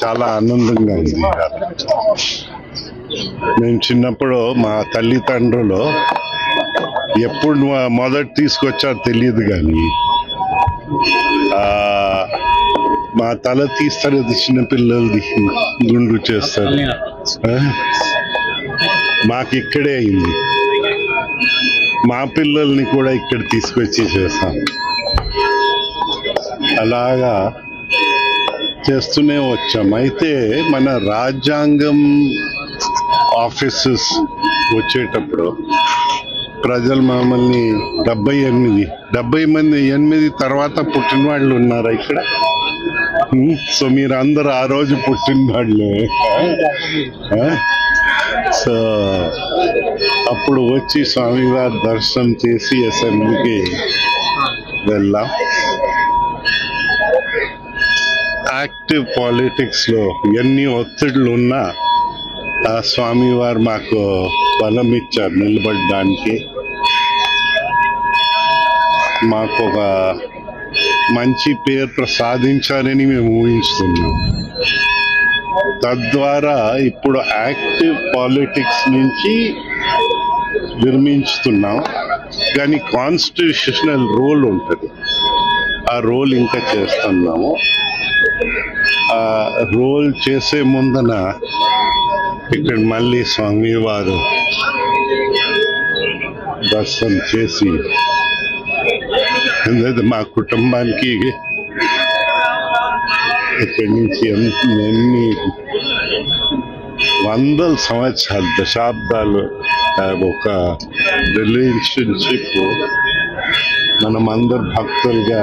చాలా ఆనందంగా ఉంది. మేము చిన్నప్పుడు మా తల్లిదండ్రులు ఎప్పుడు మొదట తీసుకొచ్చారో తెలియదు కానీ మా తల తీస్తారు, చిన్నపిల్లలది గుండు చేస్తారు. మాకు ఇక్కడే అయింది. మా పిల్లల్ని కూడా ఇక్కడ తీసుకొచ్చి చేస్తాం. అలాగా చేస్తూనే వచ్చాం. అయితే మన రాజ్యాంగం ఆఫీసెస్ వచ్చేటప్పుడు ప్రజలు మమ్మల్ని 78 తర్వాత పుట్టిన వాళ్ళు ఉన్నారా ఇక్కడ? సో మీరు అందరు ఆ రోజు పుట్టిన వాళ్ళే. సో అప్పుడు వచ్చి స్వామివారి దర్శనం చేసి అసెంబ్లీకి వెళ్ళాం. యాక్టివ్ పాలిటిక్స్ లో ఎన్ని ఒత్తిళ్లు ఉన్నా ఆ స్వామివారు మాకు బలం ఇచ్చారు నిలబడడానికి. మాకు ఒక మంచి పేరు ప్రసాదించారని మేము ఊహిస్తున్నాం. తద్వారా ఇప్పుడు యాక్టివ్ పాలిటిక్స్ నుంచి విరమించుతున్నాం. కానీ కాన్స్టిట్యూషనల్ రోల్ ఉంటుంది, ఆ రోల్ ఇంకా చేస్తున్నాము. ఆ రోల్ చేసే ముందన ఇక్కడ మళ్ళీ స్వామివారు దర్శనం చేసి మా కుటుంబానికి ఇక్కడి నుంచి ఎన్ని వందల సంవత్సరాలు, దశాబ్దాలు ఒక రిలేషన్షిప్ మనం అందరు భక్తులుగా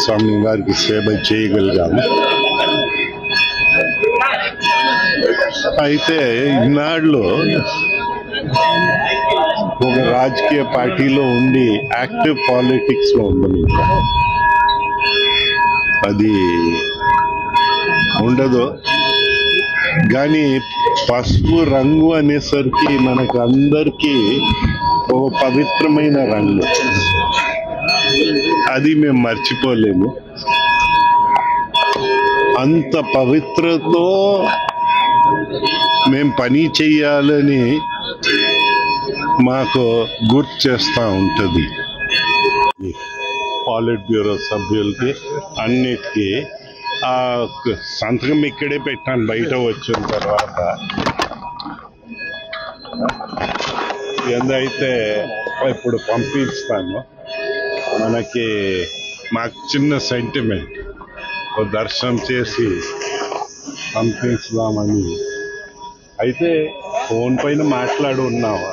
స్వామి వారికి సేవ చేయగలిగాము. అయితే ఈనాళ్ళు ఒక రాజకీయ పార్టీలో ఉండి యాక్టివ్ పాలిటిక్స్ లో ఉంది. అది ఉండదు. కానీ పసుపు రంగు అనేసరికి మనకు అందరికీ ఒక పవిత్రమైన రంగు, అది మేము మర్చిపోలేము. అంత పవిత్రతో మేము పని చెయ్యాలని మాకు గుర్తు చేస్తూ ఉంటుంది. పాలిట్ బ్యూరో సభ్యులకి అన్నిటికీ ఆ సంతకం ఇక్కడే పెట్టాను బయట వచ్చిన తర్వాత. ఎందైతే ఇప్పుడు పంపిస్తాను. మనకి మాకు చిన్న సెంటిమెంట్, దర్శనం చేసి పంపిస్తామని. అయితే ఫోన్ పైన మాట్లాడి ఉన్నాము,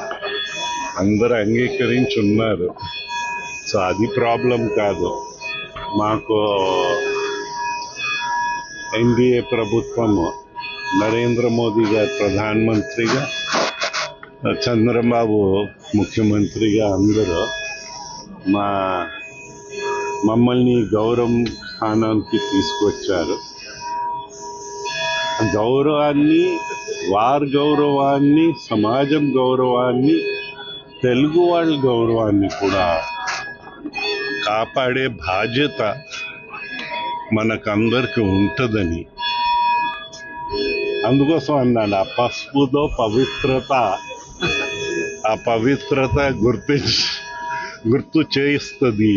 అందరూ అంగీకరించి ఉన్నారు. సో అది ప్రాబ్లం కాదు. మాకు ఎన్డీఏ ప్రభుత్వము, నరేంద్ర మోదీ గారు ప్రధానమంత్రిగా, చంద్రబాబు ముఖ్యమంత్రిగా అందరూ మమ్మల్ని గౌరవం స్థానానికి తీసుకొచ్చారు. గౌరవాన్ని, వారి గౌరవాన్ని, సమాజం గౌరవాన్ని, తెలుగు వాళ్ళ గౌరవాన్ని కూడా కాపాడే బాధ్యత మనకందరికి ఉంటుందని, అందుకోసం అన్నాను. ఆ పసుపుతో పవిత్రత, ఆ పవిత్రత గుర్తు చేయిస్తుంది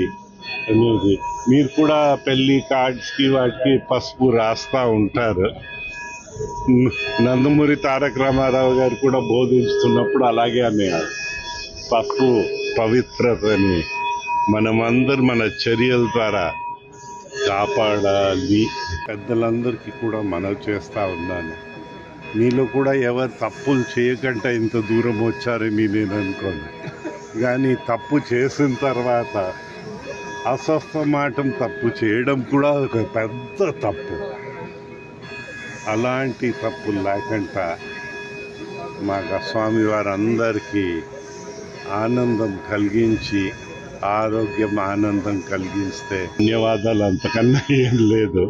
అనేది. మీరు కూడా పెళ్లి కార్డ్స్కి వాటికి పసుపు రాస్తా ఉంటారు. నందమూరి తారక రామారావు గారు కూడా బోధిస్తున్నప్పుడు అలాగే అనేవారు, పసుపు పవిత్రతని మనమందరూ మన చర్యల ద్వారా కాపాడాలి. పెద్దలందరికీ కూడా మనవి చేస్తా ఉన్నాను, మీలో కూడా ఎవరు తప్పులు చేయకుండా ఇంత దూరం వచ్చారని నేను అనుకోను. కానీ తప్పు చేసిన తర్వాత అస్వస్థమాటం తప్పు చేయడం కూడా ఒక పెద్ద తప్పు. అలాంటి తప్పులు లేకుండా మాకు స్వామివారు అందరికీ ఆనందం కలిగించి, ఆరోగ్యం ఆనందం కలిగిస్తే ధన్యవాదాలు, అంతకన్నా ఏం లేదు.